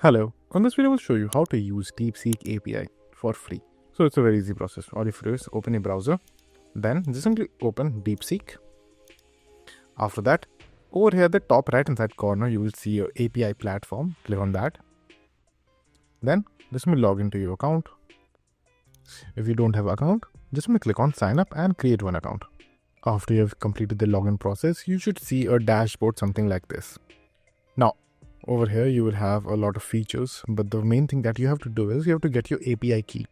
Hello, on this video I will show you how to use Deepseek API for free. So it's a very easy process. All you have to do is open a browser, then just simply open Deepseek. After that, over here at the top right hand side corner, you will see your API platform. Click on that. Then just log into your account. If you don't have an account, just click on sign up and create one account. After you have completed the login process, you should see a dashboard something like this. Now, over here you will have a lot of features, but the main thing that you have to do is you have to get your API key.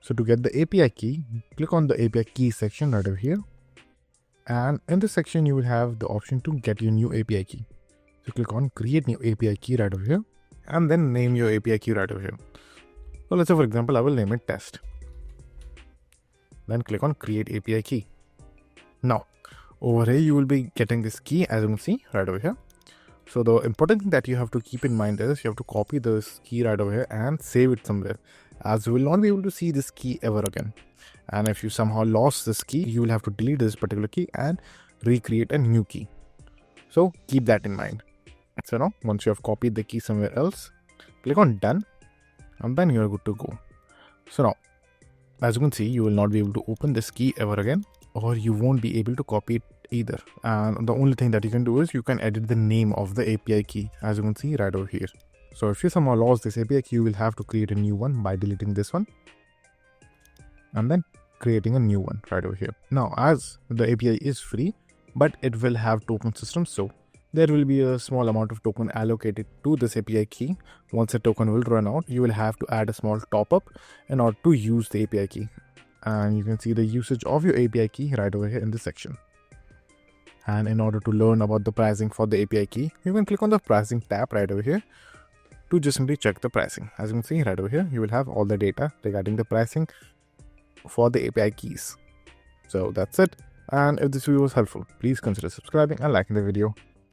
So to get the API key, click on the API key section right over here. And in this section, you will have the option to get your new API key. So click on create new API key right over here and then name your API key right over here. So let's say for example, I will name it test. Then click on create API key. Now over here, you will be getting this key as you can see right over here. So the important thing that you have to keep in mind is you have to copy this key right over here and save it somewhere, as you will not be able to see this key ever again. And if you somehow lost this key, you will have to delete this particular key and recreate a new key. So keep that in mind. So now once you have copied the key somewhere else, click on done and then you are good to go. So now as you can see, you will not be able to open this key ever again, or you won't be able to copy it either. And the only thing that you can do is you can edit the name of the API key, as you can see right over here. So if you somehow lost this API key, you will have to create a new one by deleting this one and then creating a new one right over here. Now, as the API is free, but it will have token system, so there will be a small amount of token allocated to this API key. Once a token will run out, you will have to add a small top up in order to use the API key. And you can see the usage of your API key right over here in this section. And in order to learn about the pricing for the API key, you can click on the pricing tab right over here to just simply check the pricing. As you can see right over here, you will have all the data regarding the pricing for the API keys. So that's it. And if this video was helpful, please consider subscribing and liking the video.